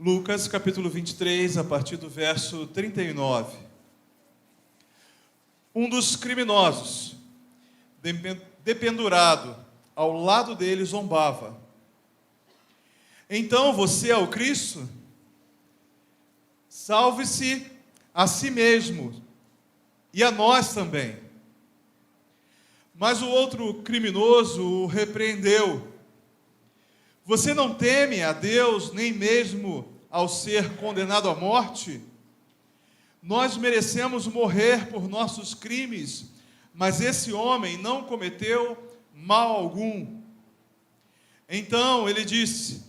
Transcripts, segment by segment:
Lucas, capítulo 23, a partir do verso 39. Um dos criminosos, dependurado ao lado dele, zombava. Então você é o Cristo? Salve-se a si mesmo e a nós também. Mas o outro criminoso o repreendeu. Você não teme a Deus, nem mesmo ao ser condenado à morte? Nós merecemos morrer por nossos crimes, mas esse homem não cometeu mal algum. Então ele disse: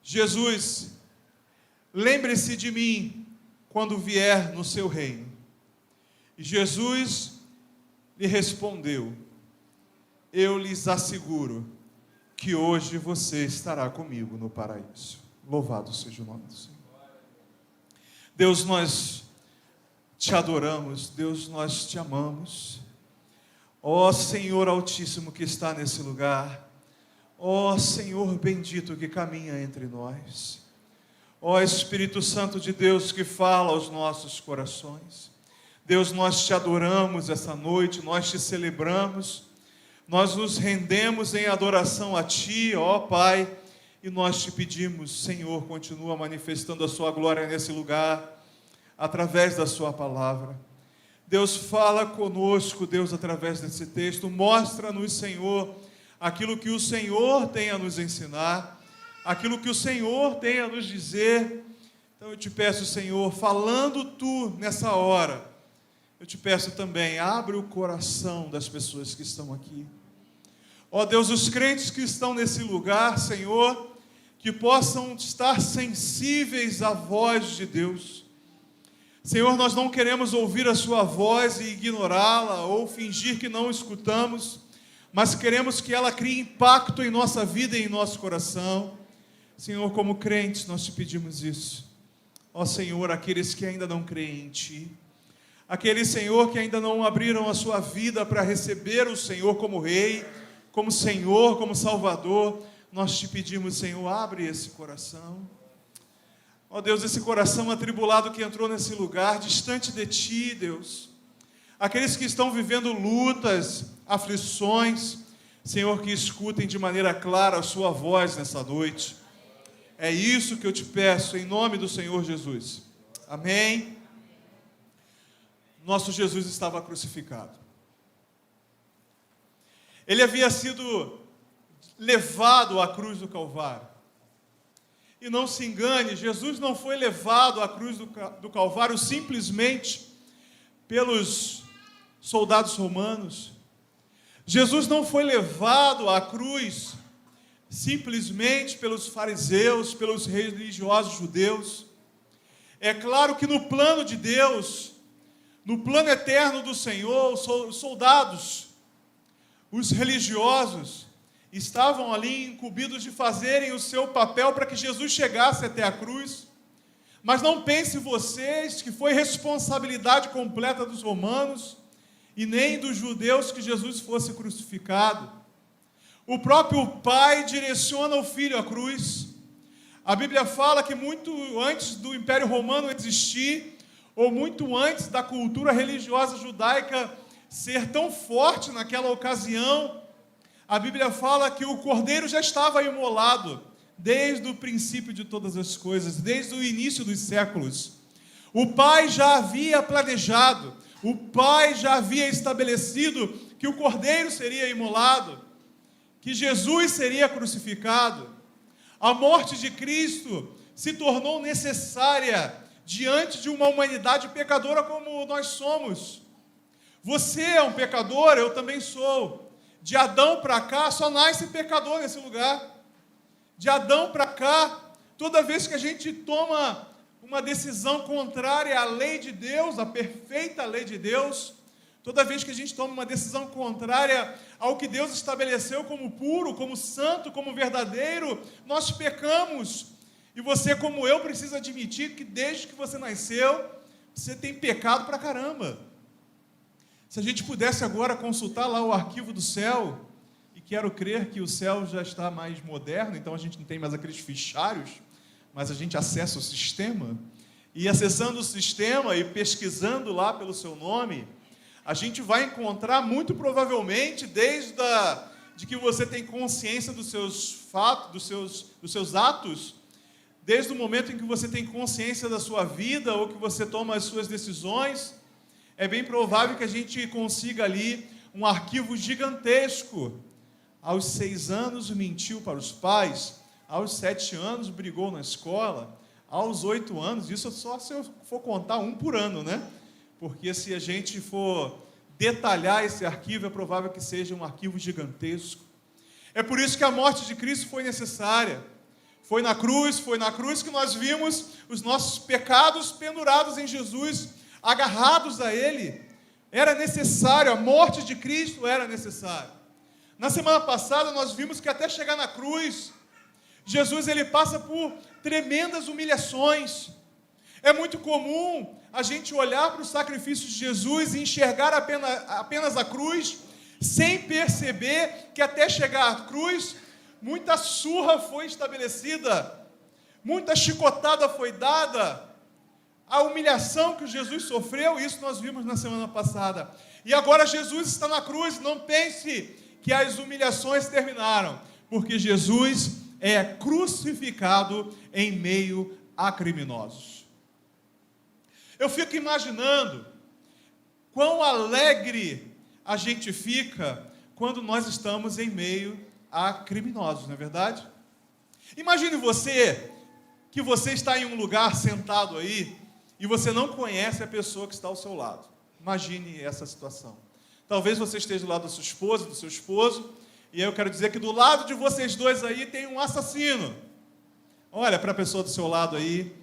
Jesus, lembre-se de mim quando vier no seu reino. E Jesus lhe respondeu: eu lhes asseguro que hoje você estará comigo no paraíso. Louvado seja o nome do Senhor. Deus, nós te adoramos. Deus, nós te amamos. Ó Senhor Altíssimo que está nesse lugar. Ó Senhor bendito que caminha entre nós. Ó Espírito Santo de Deus que fala aos nossos corações. Deus, nós te adoramos essa noite, nós te celebramos. Nós nos rendemos em adoração a Ti, ó Pai, e nós te pedimos, Senhor, continua manifestando a Sua glória nesse lugar, através da Sua palavra. Deus, fala conosco, Deus, através desse texto, mostra-nos, Senhor, aquilo que o Senhor tem a nos ensinar, aquilo que o Senhor tem a nos dizer. Então eu te peço, Senhor, falando Tu nessa hora, eu te peço também, abre o coração das pessoas que estão aqui. Ó Deus, os crentes que estão nesse lugar, Senhor, que possam estar sensíveis à voz de Deus. Senhor, nós não queremos ouvir a Sua voz e ignorá-la ou fingir que não escutamos, mas queremos que ela crie impacto em nossa vida e em nosso coração. Senhor, como crentes, nós te pedimos isso. Ó Senhor, aqueles que ainda não creem em Ti, aqueles, Senhor, que ainda não abriram a sua vida para receber o Senhor como Rei, como Senhor, como Salvador, nós te pedimos, Senhor, abre esse coração. Ó Deus, esse coração atribulado que entrou nesse lugar, distante de Ti, Deus. Aqueles que estão vivendo lutas, aflições, Senhor, que escutem de maneira clara a Sua voz nessa noite. É isso que eu te peço, em nome do Senhor Jesus. Amém. Nosso Jesus estava crucificado. Ele havia sido levado à cruz do Calvário. E não se engane, Jesus não foi levado à cruz do Calvário simplesmente pelos soldados romanos. Jesus não foi levado à cruz simplesmente pelos fariseus, pelos religiosos judeus. É claro que no plano de Deus, no plano eterno do Senhor, os soldados, os religiosos, estavam ali incumbidos de fazerem o seu papel para que Jesus chegasse até a cruz. Mas não pense vocês que foi responsabilidade completa dos romanos e nem dos judeus que Jesus fosse crucificado. O próprio Pai direciona o Filho à cruz. A Bíblia fala que muito antes do Império Romano existir, ou muito antes da cultura religiosa judaica ser tão forte naquela ocasião, a Bíblia fala que o Cordeiro já estava imolado desde o princípio de todas as coisas, desde o início dos séculos. O Pai já havia planejado, o Pai já havia estabelecido que o Cordeiro seria imolado, que Jesus seria crucificado. A morte de Cristo se tornou necessária diante de uma humanidade pecadora como nós somos. Você é um pecador, eu também sou. De Adão para cá, só nasce pecador nesse lugar. De Adão para cá, toda vez que a gente toma uma decisão contrária à lei de Deus, à perfeita lei de Deus, toda vez que a gente toma uma decisão contrária ao que Deus estabeleceu como puro, como santo, como verdadeiro, nós pecamos. E você, como eu, precisa admitir que desde que você nasceu, você tem pecado pra caramba. Se a gente pudesse agora consultar lá o arquivo do céu, e quero crer que o céu já está mais moderno, então a gente não tem mais aqueles fichários, mas a gente acessa o sistema, e acessando o sistema e pesquisando lá pelo seu nome, a gente vai encontrar muito provavelmente, de que você tem consciência dos seus fatos, dos seus atos, desde o momento em que você tem consciência da sua vida, ou que você toma as suas decisões, é bem provável que a gente consiga ali um arquivo gigantesco. Aos 6 anos mentiu para os pais, aos 7 anos brigou na escola, aos 8 anos, isso só se eu for contar um por ano, né? Porque se a gente for detalhar esse arquivo, é provável que seja um arquivo gigantesco. É por isso que a morte de Cristo foi necessária. Foi na cruz que nós vimos os nossos pecados pendurados em Jesus, agarrados a Ele. Era necessário, a morte de Cristo era necessária. Na semana passada nós vimos que até chegar na cruz, Jesus ele passa por tremendas humilhações. É muito comum a gente olhar para o sacrifício de Jesus e enxergar apenas a cruz, sem perceber que até chegar à cruz, muita surra foi estabelecida, muita chicotada foi dada, a humilhação que Jesus sofreu, isso nós vimos na semana passada. E agora Jesus está na cruz, não pense que as humilhações terminaram, porque Jesus é crucificado em meio a criminosos. Eu fico imaginando quão alegre a gente fica quando nós estamos em meio a criminosos, não é verdade? Imagine que você está em um lugar sentado aí e você não conhece a pessoa que está ao seu lado. Imagine essa situação. Talvez você esteja do lado da sua esposa, do seu esposo, e aí eu quero dizer que do lado de vocês dois aí tem um assassino. Olha para a pessoa do seu lado aí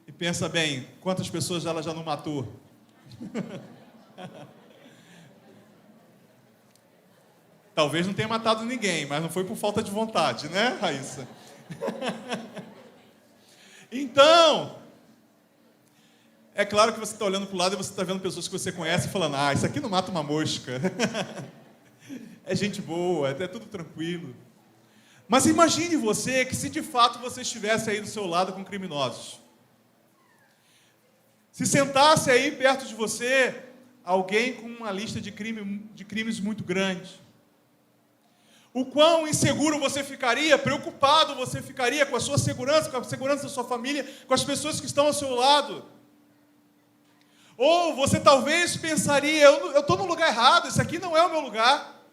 e pensa bem, quantas pessoas ela já não matou? Talvez não tenha matado ninguém, mas não foi por falta de vontade, né, Raíssa? Então, é claro que você está olhando para o lado e você está vendo pessoas que você conhece e falando, isso aqui não mata uma mosca. É gente boa, é tudo tranquilo. Mas imagine você que se de fato você estivesse aí do seu lado com criminosos. Se sentasse aí perto de você alguém com uma lista de crimes muito grande. O quão inseguro você ficaria, preocupado você ficaria com a sua segurança, com a segurança da sua família, com as pessoas que estão ao seu lado. Ou você talvez pensaria, eu estou no lugar errado, esse aqui não é o meu lugar.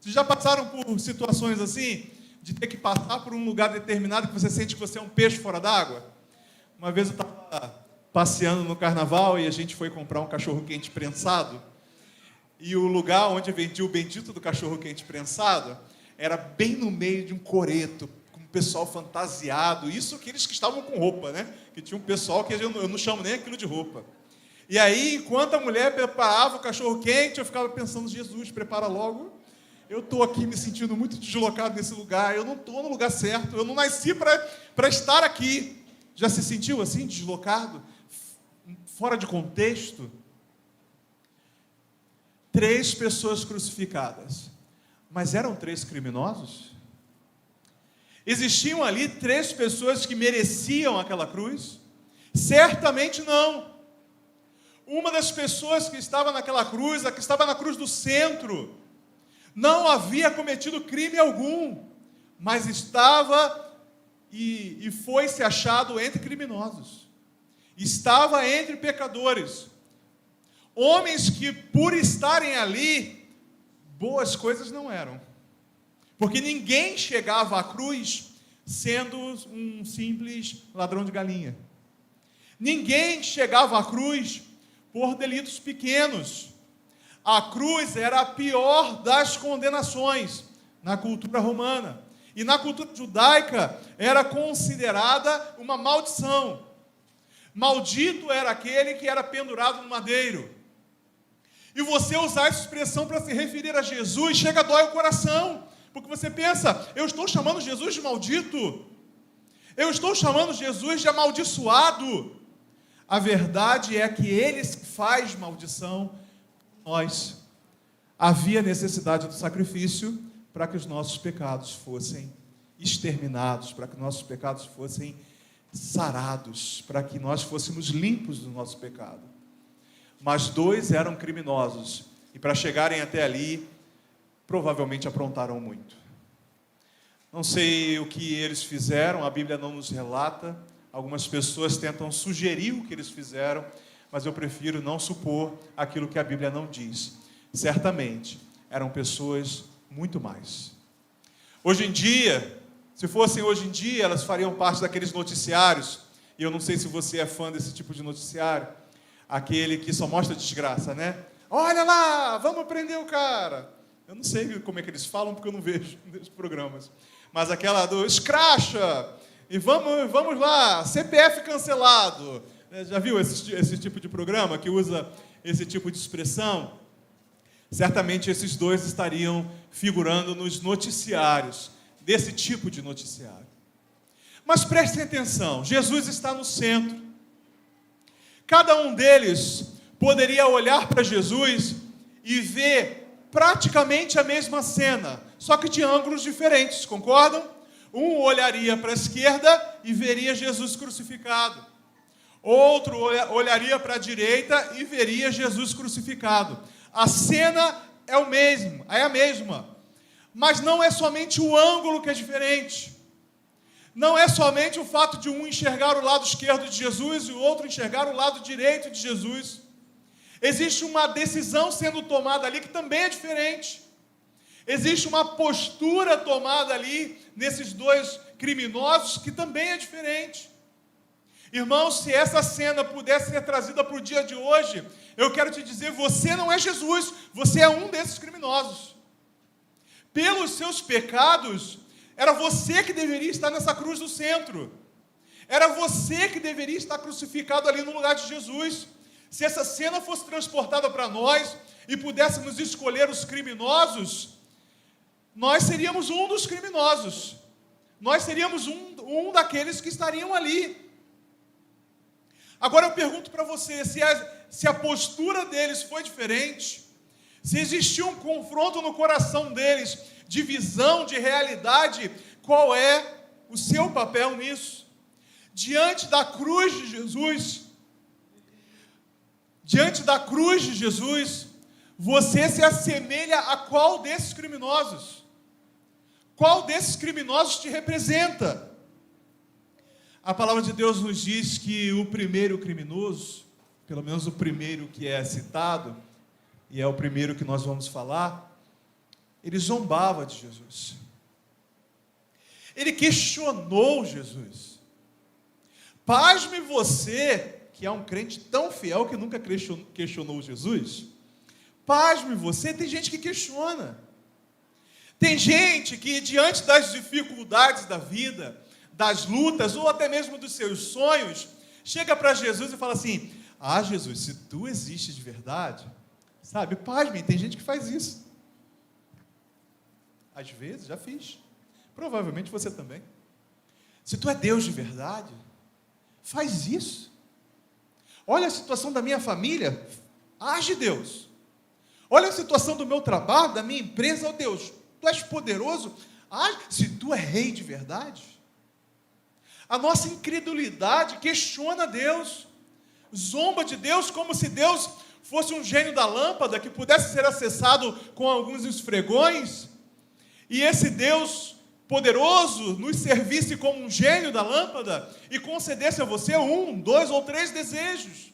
Vocês já passaram por situações assim, de ter que passar por um lugar determinado que você sente que você é um peixe fora d'água? Uma vez eu estava passeando no carnaval e a gente foi comprar um cachorro-quente prensado, e o lugar onde vendia o bendito do cachorro-quente prensado era bem no meio de um coreto, com o pessoal fantasiado, isso aqueles que estavam com roupa, né? Que tinha um pessoal que eu não chamo nem aquilo de roupa. E aí, enquanto a mulher preparava o cachorro-quente, eu ficava pensando, Jesus, prepara logo. Eu estou aqui me sentindo muito deslocado nesse lugar, eu não estou no lugar certo, eu não nasci para estar aqui. Já se sentiu assim, deslocado? Fora de contexto? 3 pessoas crucificadas. Mas eram 3 criminosos? Existiam ali 3 pessoas que mereciam aquela cruz? Certamente não. Uma das pessoas que estava naquela cruz, a que estava na cruz do centro, não havia cometido crime algum, mas estava e foi se achado entre criminosos. Estava entre pecadores. Homens que, por estarem ali, boas coisas não eram. Porque ninguém chegava à cruz sendo um simples ladrão de galinha. Ninguém chegava à cruz por delitos pequenos. A cruz era a pior das condenações na cultura romana. E na cultura judaica era considerada uma maldição. Maldito era aquele que era pendurado no madeiro. E você usar essa expressão para se referir a Jesus, chega a dói o coração. Porque você pensa, eu estou chamando Jesus de maldito? Eu estou chamando Jesus de amaldiçoado? A verdade é que Ele faz maldição por nós. Havia necessidade do sacrifício para que os nossos pecados fossem exterminados, para que nossos pecados fossem sarados, para que nós fôssemos limpos do nosso pecado. Mas 2 eram criminosos, e para chegarem até ali, provavelmente aprontaram muito. Não sei o que eles fizeram, a Bíblia não nos relata. Algumas pessoas tentam sugerir o que eles fizeram, mas eu prefiro não supor aquilo que a Bíblia não diz. Certamente, eram pessoas muito mais. Hoje em dia, se fossem hoje em dia, elas fariam parte daqueles noticiários, e eu não sei se você é fã desse tipo de noticiário, aquele que só mostra desgraça, né? Olha lá, vamos prender o cara. Eu não sei como é que eles falam, porque eu não vejo nesses programas. Mas aquela do escracha, e vamos lá, CPF cancelado. Já viu esse tipo de programa que usa esse tipo de expressão? Certamente esses 2 estariam figurando nos noticiários, desse tipo de noticiário. Mas prestem atenção, Jesus está no centro. Cada um deles poderia olhar para Jesus e ver praticamente a mesma cena, só que de ângulos diferentes, concordam? Um olharia para a esquerda e veria Jesus crucificado. Outro olharia para a direita e veria Jesus crucificado. A cena é a mesma. Mas não é somente o ângulo que é diferente. Não é somente o fato de um enxergar o lado esquerdo de Jesus e o outro enxergar o lado direito de Jesus. Existe uma decisão sendo tomada ali que também é diferente. Existe uma postura tomada ali nesses 2 criminosos que também é diferente. Irmãos, se essa cena pudesse ser trazida para o dia de hoje, eu quero te dizer, você não é Jesus, você é um desses criminosos. Pelos seus pecados, era você que deveria estar nessa cruz do centro. Era você que deveria estar crucificado ali no lugar de Jesus. Se essa cena fosse transportada para nós e pudéssemos escolher os criminosos, nós seríamos um dos criminosos. Nós seríamos um daqueles que estariam ali. Agora eu pergunto para você, se a postura deles foi diferente, se existiu um confronto no coração deles, de visão, de realidade, qual é o seu papel nisso? Diante da cruz de Jesus, você se assemelha a qual desses criminosos? Qual desses criminosos te representa? A palavra de Deus nos diz que o primeiro criminoso, pelo menos o primeiro que é citado, e é o primeiro que nós vamos falar, ele zombava de Jesus. Ele questionou Jesus. Pasme você, que é um crente tão fiel que nunca questionou Jesus. Pasme você, tem gente que questiona. Tem gente que, diante das dificuldades da vida, das lutas, ou até mesmo dos seus sonhos, chega para Jesus e fala assim: Jesus, se tu existes de verdade, sabe, pasmem, tem gente que faz isso. Às vezes, já fiz. Provavelmente você também. Se tu é Deus de verdade, faz isso. Olha a situação da minha família, age Deus. Olha a situação do meu trabalho, da minha empresa, Deus, tu és poderoso, age. Se tu é rei de verdade. A nossa incredulidade questiona Deus, zomba de Deus como se Deus fosse um gênio da lâmpada que pudesse ser acessado com alguns esfregões, e esse Deus poderoso nos servisse como um gênio da lâmpada e concedesse a você 1, 2 ou 3 desejos.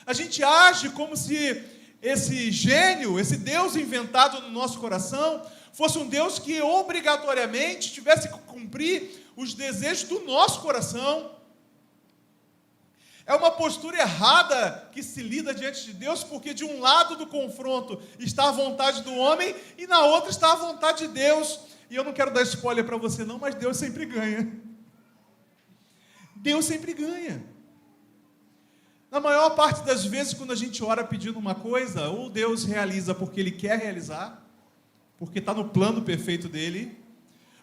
A gente age como se esse gênio, esse Deus inventado no nosso coração, fosse um Deus que obrigatoriamente tivesse que cumprir os desejos do nosso coração. É uma postura errada que se lida diante de Deus, porque de um lado do confronto está a vontade do homem e na outra está a vontade de Deus. E eu não quero dar spoiler para você não, mas Deus sempre ganha. Deus sempre ganha. Na maior parte das vezes, quando a gente ora pedindo uma coisa, ou Deus realiza porque Ele quer realizar, porque está no plano perfeito dEle,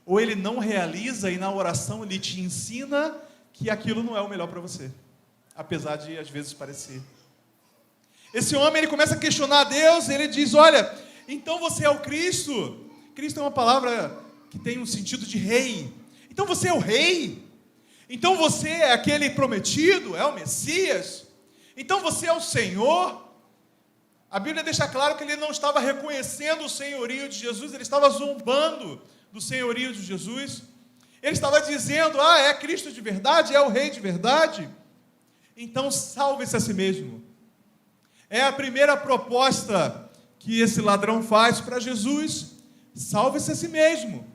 ou Ele não realiza e na oração Ele te ensina que aquilo não é o melhor para você, apesar de às vezes parecer. Esse homem, ele começa a questionar a Deus, ele diz: olha, então você é o Cristo? Cristo é uma palavra que tem um sentido de rei. Então você é o rei? Então você é aquele prometido, é o Messias? Então você é o Senhor? A Bíblia deixa claro que ele não estava reconhecendo o senhorio de Jesus, ele estava zombando do senhorio de Jesus. Ele estava dizendo, é Cristo de verdade, é o Rei de verdade? Então salve-se a si mesmo. É a primeira proposta que esse ladrão faz para Jesus. Salve-se a si mesmo.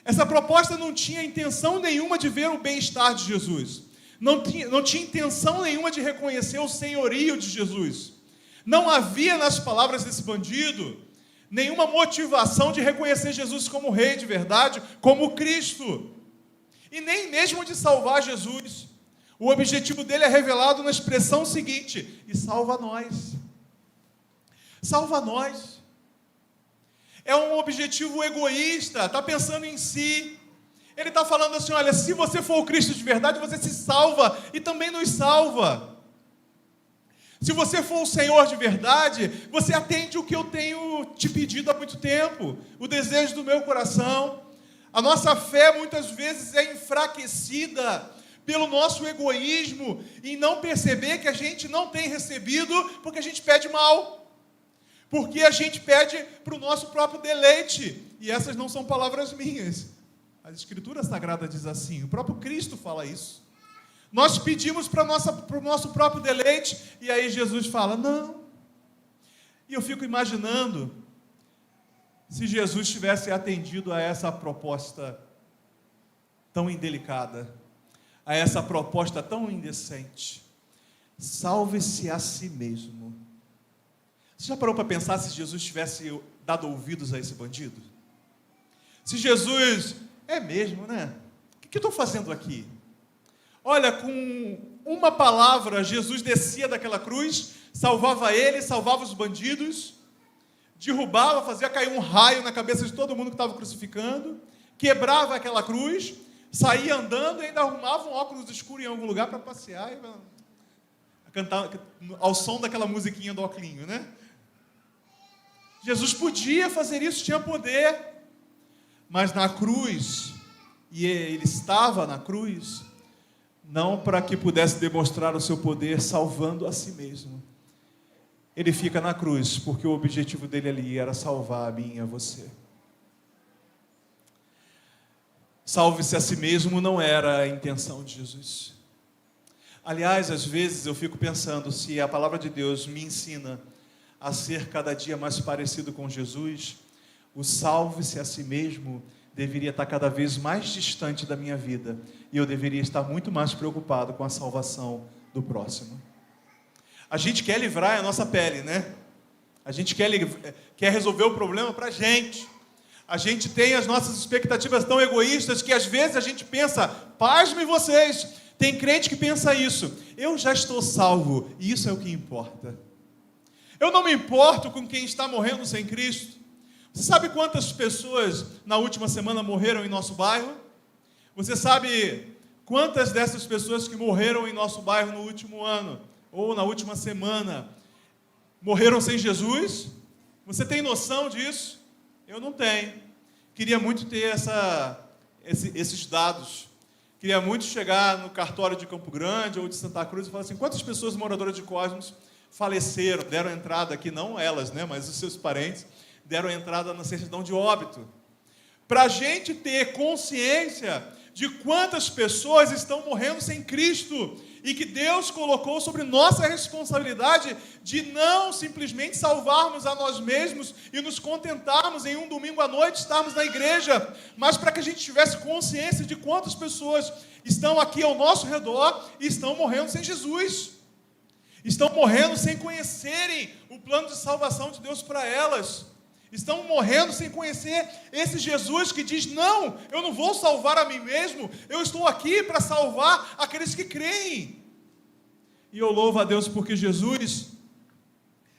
Essa proposta não tinha intenção nenhuma de ver o bem-estar de Jesus. Não tinha intenção nenhuma de reconhecer o senhorio de Jesus. Não havia nas palavras desse bandido nenhuma motivação de reconhecer Jesus como Rei de verdade, como Cristo. E nem mesmo de salvar Jesus. O objetivo dele é revelado na expressão seguinte: e salva nós. Salva nós. É um objetivo egoísta, está pensando em si. Ele está falando assim, olha, se você for o Cristo de verdade, você se salva e também nos salva. Se você for o Senhor de verdade, você atende o que eu tenho te pedido há muito tempo, o desejo do meu coração. A nossa fé muitas vezes é enfraquecida pelo nosso egoísmo em não perceber que a gente não tem recebido porque a gente pede mal. Porque a gente pede para o nosso próprio deleite. E essas não são palavras minhas. A Escritura Sagrada diz assim, o próprio Cristo fala isso. Nós pedimos para o nosso próprio deleite, e aí Jesus fala, não. E eu fico imaginando, se Jesus tivesse atendido a essa proposta tão indelicada, a essa proposta tão indecente, salve-se a si mesmo. Você já parou para pensar se Jesus tivesse dado ouvidos a esse bandido? Se Jesus, é mesmo, né? O que eu estou fazendo aqui? Olha, com uma palavra, Jesus descia daquela cruz, salvava ele, salvava os bandidos, derrubava, fazia cair um raio na cabeça de todo mundo que estava crucificando, quebrava aquela cruz, saía andando e ainda arrumava um óculos escuro em algum lugar para passear e cantar ao som daquela musiquinha do óculinho, né? Jesus podia fazer isso, tinha poder, mas na cruz, e ele estava na cruz, não para que pudesse demonstrar o seu poder salvando a si mesmo. Ele fica na cruz, porque o objetivo dele ali era salvar a mim e a você. Salve-se a si mesmo não era a intenção de Jesus. Aliás, às vezes eu fico pensando, se a palavra de Deus me ensina a ser cada dia mais parecido com Jesus, o salve-se a si mesmo deveria estar cada vez mais distante da minha vida, e eu deveria estar muito mais preocupado com a salvação do próximo. A gente quer livrar a nossa pele, né? A gente quer resolver o problema para a gente. A gente tem as nossas expectativas tão egoístas que às vezes a gente pensa, pasmem vocês, tem crente que pensa isso, eu já estou salvo, e isso é o que importa. Eu não me importo com quem está morrendo sem Cristo. Você sabe quantas pessoas na última semana morreram em nosso bairro? Você sabe quantas dessas pessoas que morreram em nosso bairro no último ano, ou na última semana, morreram sem Jesus? Você tem noção disso? Eu não tenho. Queria muito ter esses dados. Queria muito chegar no cartório de Campo Grande ou de Santa Cruz e falar assim, quantas pessoas moradoras de Cosmos faleceram, deram entrada aqui, não elas, né, mas os seus parentes, deram entrada na certidão de óbito. Para a gente ter consciência de quantas pessoas estão morrendo sem Cristo e que Deus colocou sobre nossa responsabilidade de não simplesmente salvarmos a nós mesmos e nos contentarmos em um domingo à noite estarmos na igreja, mas para que a gente tivesse consciência de quantas pessoas estão aqui ao nosso redor e estão morrendo sem Jesus, estão morrendo sem conhecerem o plano de salvação de Deus para elas, estão morrendo sem conhecer esse Jesus que diz, não, eu não vou salvar a mim mesmo, eu estou aqui para salvar aqueles que creem. E eu louvo a Deus porque Jesus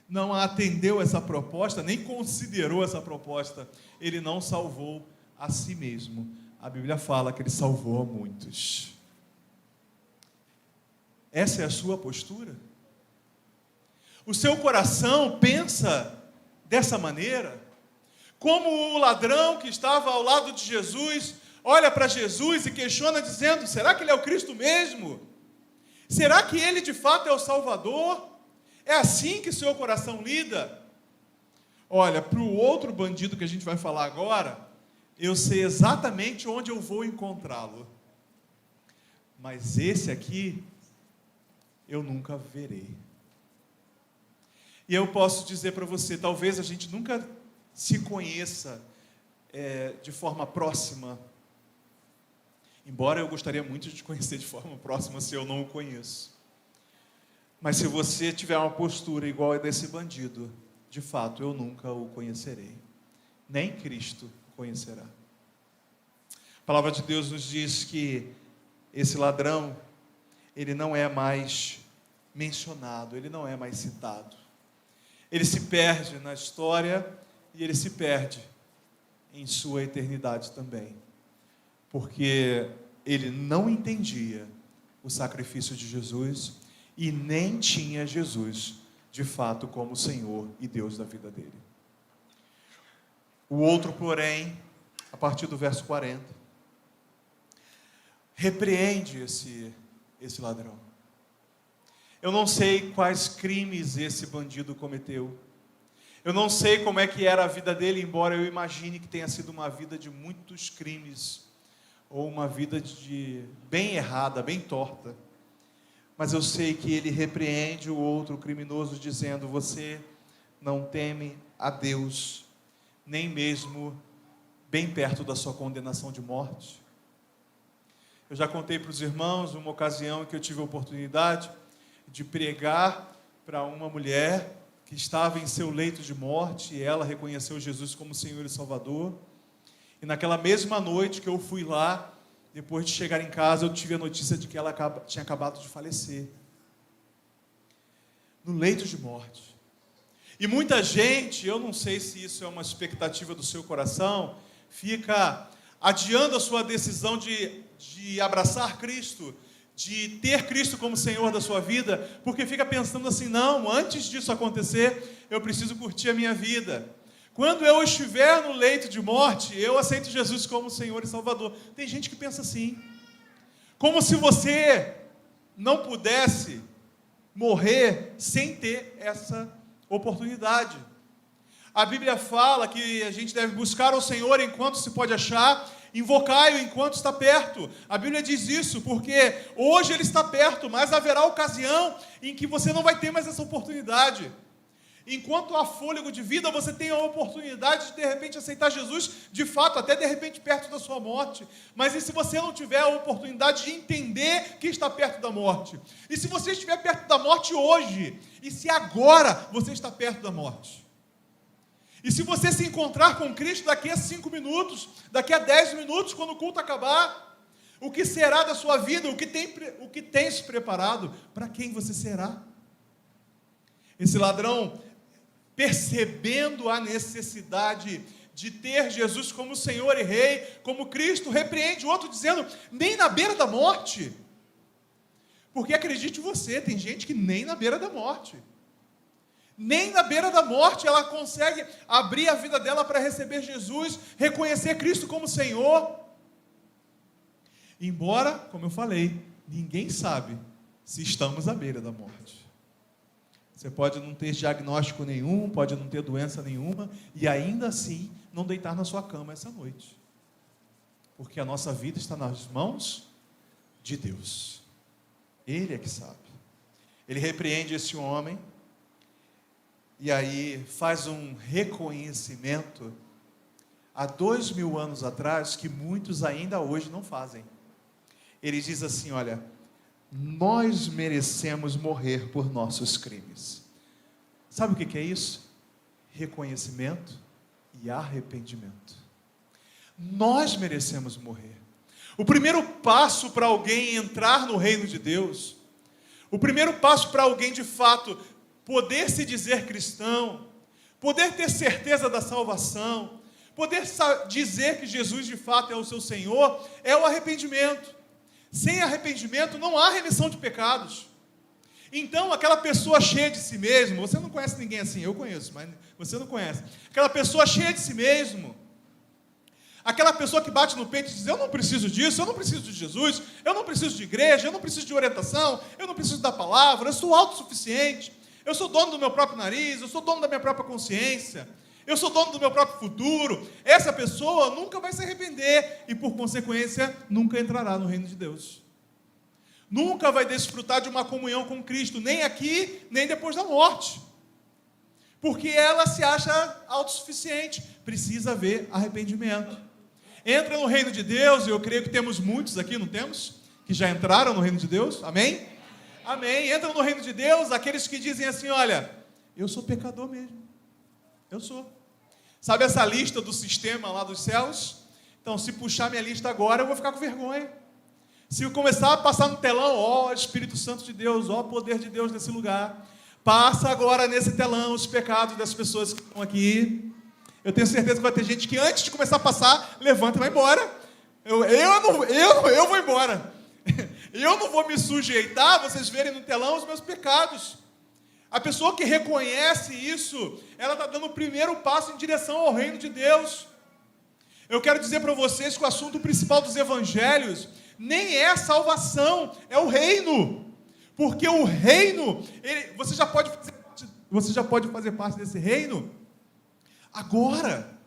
não atendeu essa proposta, nem considerou essa proposta, ele não salvou a si mesmo. A Bíblia fala que ele salvou a muitos. Essa é a sua postura? O seu coração pensa dessa maneira? Como o ladrão que estava ao lado de Jesus, olha para Jesus e questiona dizendo: será que ele é o Cristo mesmo? Será que ele de fato é o Salvador? É assim que seu coração lida? Olha, para o outro bandido que a gente vai falar agora, eu sei exatamente onde eu vou encontrá-lo. Mas esse aqui, eu nunca verei. E eu posso dizer para você, talvez a gente nunca se conheça de forma próxima. Embora eu gostaria muito de te conhecer de forma próxima, se eu não o conheço. Mas se você tiver uma postura igual a desse bandido, de fato, eu nunca o conhecerei. Nem Cristo o conhecerá. A palavra de Deus nos diz que esse ladrão, ele não é mais mencionado, ele não é mais citado. Ele se perde na história e ele se perde em sua eternidade também. Porque ele não entendia o sacrifício de Jesus e nem tinha Jesus, de fato, como Senhor e Deus da vida dele. O outro, porém, a partir do verso 40, repreende esse ladrão. Eu não sei quais crimes esse bandido cometeu. Eu não sei como é que era a vida dele, embora eu imagine que tenha sido uma vida de muitos crimes, ou uma vida bem errada, bem torta. Mas eu sei que ele repreende o outro criminoso, dizendo: você não teme a Deus, nem mesmo bem perto da sua condenação de morte. Eu já contei para os irmãos uma ocasião em que eu tive a oportunidade de pregar para uma mulher que estava em seu leito de morte, e ela reconheceu Jesus como Senhor e Salvador. E naquela mesma noite que eu fui lá, depois de chegar em casa, eu tive a notícia de que ela tinha acabado de falecer. No leito de morte. E muita gente, eu não sei se isso é uma expectativa do seu coração, fica adiando a sua decisão de abraçar Cristo, de ter Cristo como Senhor da sua vida, porque fica pensando assim: não, antes disso acontecer, eu preciso curtir a minha vida. Quando eu estiver no leito de morte, eu aceito Jesus como Senhor e Salvador. Tem gente que pensa assim, como se você não pudesse morrer sem ter essa oportunidade. A Bíblia fala que a gente deve buscar o Senhor enquanto se pode achar, invocai-o enquanto está perto. A Bíblia diz isso porque hoje ele está perto, mas haverá ocasião em que você não vai ter mais essa oportunidade. Enquanto há fôlego de vida, você tem a oportunidade de repente aceitar Jesus, de fato, até de repente perto da sua morte. Mas e se você não tiver a oportunidade de entender que está perto da morte? E se você estiver perto da morte hoje? E se agora você está perto da morte? E se você se encontrar com Cristo daqui a 5 minutos, daqui a 10 minutos, quando o culto acabar, o que será da sua vida? O que tem se preparado? Para quem você será? Esse ladrão, percebendo a necessidade de ter Jesus como Senhor e Rei, como Cristo, repreende o outro dizendo: nem na beira da morte. Porque acredite você, tem gente que nem na beira da morte. Nem na beira da morte ela consegue abrir a vida dela para receber Jesus, reconhecer Cristo como Senhor. Embora, como eu falei, ninguém sabe se estamos à beira da morte. Você pode não ter diagnóstico nenhum, pode não ter doença nenhuma, e ainda assim não deitar na sua cama essa noite. Porque a nossa vida está nas mãos de Deus. Ele é que sabe. Ele repreende esse homem, e aí faz um reconhecimento há 2000 anos atrás, que muitos ainda hoje não fazem. Ele diz assim: olha, nós merecemos morrer por nossos crimes. Sabe o que é isso? Reconhecimento e arrependimento. Nós merecemos morrer. O primeiro passo para alguém entrar no reino de Deus, o primeiro passo para alguém de fato poder se dizer cristão, poder ter certeza da salvação, poder dizer que Jesus de fato é o seu Senhor, é o arrependimento. Sem arrependimento não há remissão de pecados. Então aquela pessoa cheia de si mesmo, você não conhece ninguém assim, eu conheço, mas você não conhece. Aquela pessoa cheia de si mesmo, Aquela pessoa que bate no peito e diz: eu não preciso disso, eu não preciso de Jesus, eu não preciso de igreja, eu não preciso de orientação, eu não preciso da palavra, eu sou autossuficiente, eu sou dono do meu próprio nariz, eu sou dono da minha própria consciência, eu sou dono do meu próprio futuro. Essa pessoa nunca vai se arrepender e, por consequência, nunca entrará no reino de Deus. Nunca vai desfrutar de uma comunhão com Cristo, nem aqui, nem depois da morte. Porque ela se acha autossuficiente. Precisa haver arrependimento. Entra no reino de Deus, e eu creio que temos muitos aqui, não temos? Que já entraram no reino de Deus, amém? Amém. Entra no reino de Deus aqueles que dizem assim: olha, eu sou pecador mesmo. Eu sou. Sabe essa lista do sistema lá dos céus? Então, se puxar minha lista agora, eu vou ficar com vergonha. Se eu começar a passar no telão, ó Espírito Santo de Deus, ó poder de Deus nesse lugar, passa agora nesse telão os pecados das pessoas que estão aqui. Eu tenho certeza que vai ter gente que antes de começar a passar, levanta e vai embora. Eu vou embora. Eu não vou me sujeitar a vocês verem no telão os meus pecados. A pessoa que reconhece isso, ela está dando o primeiro passo em direção ao reino de Deus. Eu quero dizer para vocês que o assunto principal dos evangelhos nem é a salvação, é o reino. Porque o reino, você já pode fazer parte desse reino agora.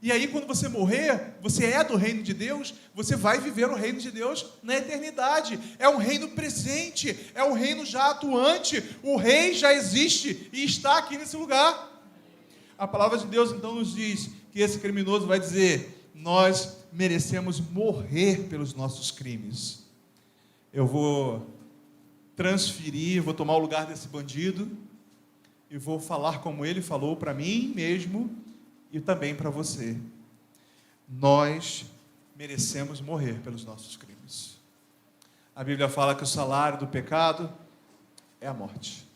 E aí, quando você morrer, você é do reino de Deus, você vai viver o reino de Deus na eternidade. É um reino presente, é um reino já atuante. O rei já existe e está aqui nesse lugar. A palavra de Deus então nos diz que esse criminoso vai dizer: nós merecemos morrer pelos nossos crimes. Eu vou transferir, vou tomar o lugar desse bandido e vou falar como ele falou para mim mesmo e também para você. Nós merecemos morrer pelos nossos crimes. A Bíblia fala que o salário do pecado é a morte.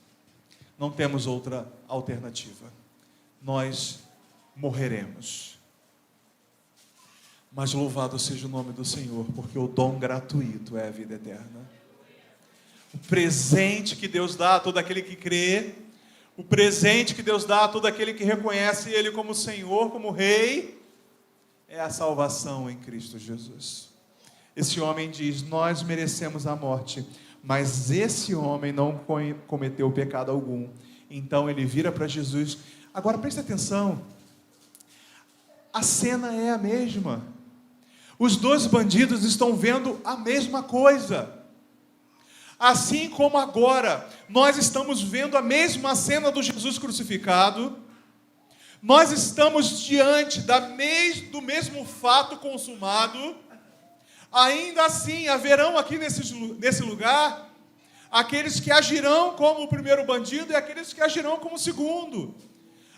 Não temos outra alternativa. Nós morreremos. Mas louvado seja o nome do Senhor, porque o dom gratuito é a vida eterna. O presente que Deus dá a todo aquele que crê, o presente que Deus dá a todo aquele que reconhece Ele como Senhor, como Rei, é a salvação em Cristo Jesus. Esse homem diz: nós merecemos a morte, mas esse homem não cometeu pecado algum. Então ele vira para Jesus. Agora preste atenção, a cena é a mesma. Os dois bandidos estão vendo a mesma coisa. Assim como agora nós estamos vendo a mesma cena do Jesus crucificado, nós estamos diante do mesmo fato consumado. Ainda assim haverão aqui nesse lugar aqueles que agirão como o primeiro bandido e aqueles que agirão como o segundo.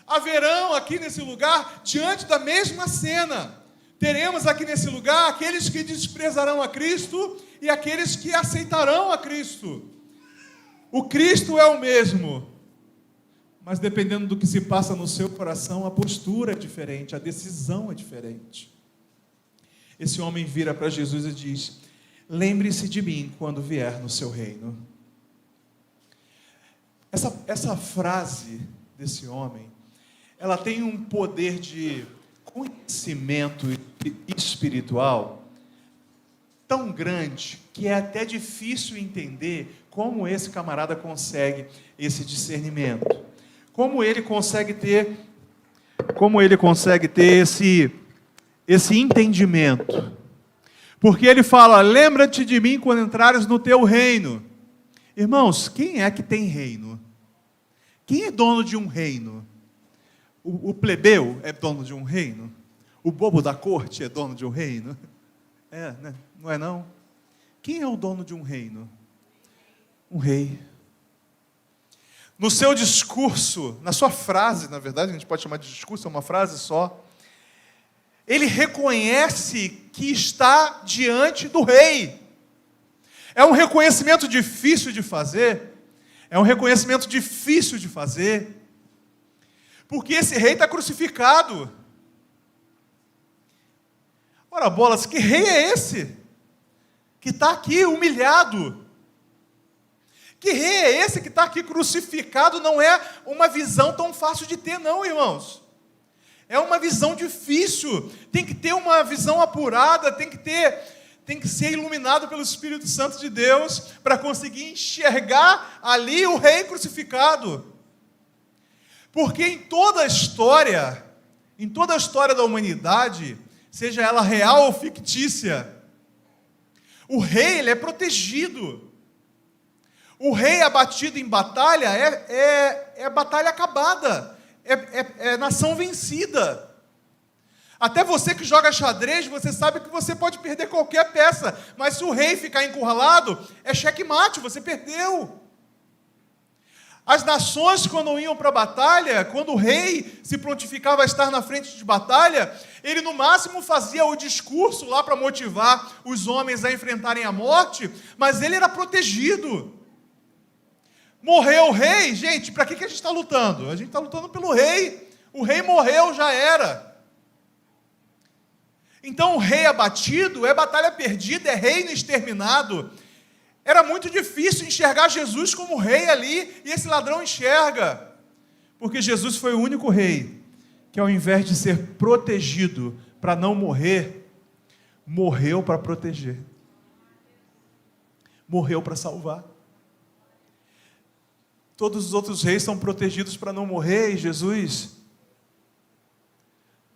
Haverão aqui nesse lugar, diante da mesma cena, teremos aqui nesse lugar aqueles que desprezarão a Cristo e aqueles que aceitarão a Cristo. O Cristo é o mesmo, mas dependendo do que se passa no seu coração, a postura é diferente, a decisão é diferente. Esse homem vira para Jesus e diz: lembre-se de mim quando vier no seu reino. Essa frase desse homem, ela tem um poder de conhecimento espiritual tão grande que é até difícil entender como esse camarada consegue esse discernimento, como ele consegue ter esse entendimento, porque ele fala: lembra-te de mim quando entrares no teu reino. Irmãos, quem é que tem reino? Quem é dono de um reino? O plebeu é dono de um reino? O bobo da corte é dono de um reino? É, né? Não é não? Quem é o dono de um reino? Um rei. No seu discurso, na sua frase, na verdade, a gente pode chamar de discurso, é uma frase só, ele reconhece que está diante do rei. É um reconhecimento difícil de fazer, porque esse rei está crucificado. Ora bolas, que rei é esse? Que está aqui humilhado? Que rei é esse que está aqui crucificado? Não é uma visão tão fácil de ter não, irmãos. É uma visão difícil, tem que ter uma visão apurada, tem que ser iluminado pelo Espírito Santo de Deus para conseguir enxergar ali o rei crucificado. Porque em toda a história da humanidade, seja ela real ou fictícia, o rei ele é protegido. O rei abatido em batalha é batalha acabada, é nação vencida. Até você que joga xadrez, você sabe que você pode perder qualquer peça, mas se o rei ficar encurralado, é xeque-mate, você perdeu. As nações, quando iam para a batalha, quando o rei se prontificava a estar na frente de batalha, ele no máximo fazia o discurso lá para motivar os homens a enfrentarem a morte, mas ele era protegido. Morreu o rei, gente, para que a gente está lutando? A gente está lutando pelo rei. O rei morreu, já era. Então o rei abatido é batalha perdida, é reino exterminado. Era muito difícil enxergar Jesus como rei ali, e esse ladrão enxerga. Porque Jesus foi o único rei que, ao invés de ser protegido para não morrer, morreu para proteger. Morreu para salvar. Todos os outros reis são protegidos para não morrer, e Jesus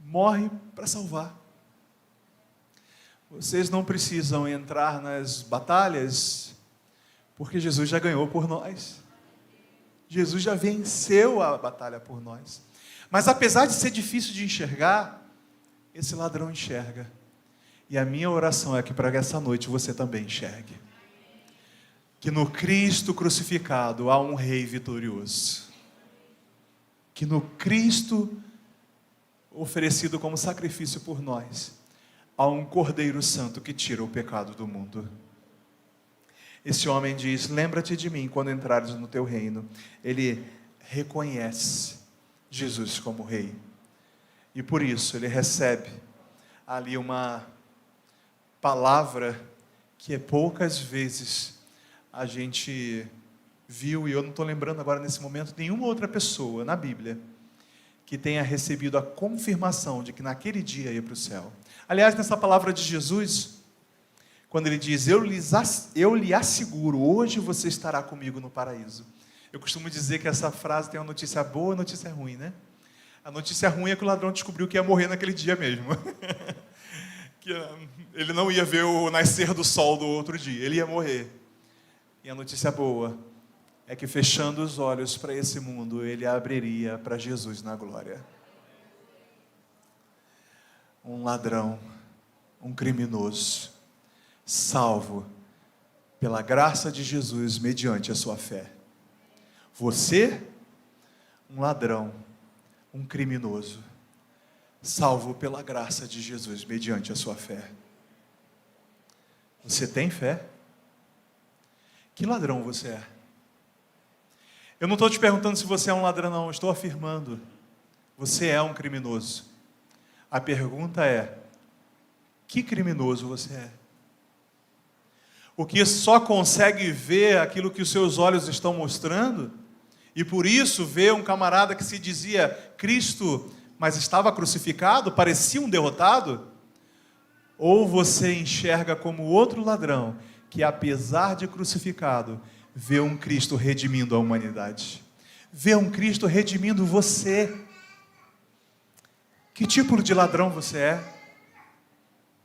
morre para salvar. Vocês não precisam entrar nas batalhas, porque Jesus já ganhou por nós. Jesus já venceu a batalha por nós. Mas apesar de ser difícil de enxergar, esse ladrão enxerga. E a minha oração é que para essa noite você também enxergue. Que no Cristo crucificado há um rei vitorioso. Que no Cristo oferecido como sacrifício por nós, há um Cordeiro Santo que tira o pecado do mundo. Esse homem diz: lembra-te de mim quando entrares no teu reino. Ele reconhece Jesus como rei. E por isso ele recebe ali uma palavra que poucas vezes a gente viu, e eu não estou lembrando agora nesse momento, nenhuma outra pessoa na Bíblia que tenha recebido a confirmação de que naquele dia ia para o céu. Aliás, nessa palavra de Jesus, quando ele diz: eu lhe asseguro, hoje você estará comigo no paraíso. Eu costumo dizer que essa frase tem uma notícia boa e uma notícia ruim, né? A notícia ruim é que o ladrão descobriu que ia morrer naquele dia mesmo. Que ele não ia ver o nascer do sol do outro dia, ele ia morrer. E a notícia boa é que, fechando os olhos para esse mundo, ele abriria para Jesus na glória. Um ladrão, um criminoso, salvo pela graça de Jesus mediante a sua fé. Você, um ladrão, um criminoso, salvo pela graça de Jesus mediante a sua fé. Você tem fé? Que ladrão você é? Eu não estou te perguntando se você é um ladrão, não. Eu estou afirmando: você é um criminoso. A pergunta é: que criminoso você é? O que só consegue ver aquilo que os seus olhos estão mostrando, e por isso vê um camarada que se dizia Cristo, mas estava crucificado, parecia um derrotado? Ou você enxerga como outro ladrão, que apesar de crucificado, vê um Cristo redimindo a humanidade, vê um Cristo redimindo você? Que tipo de ladrão você é?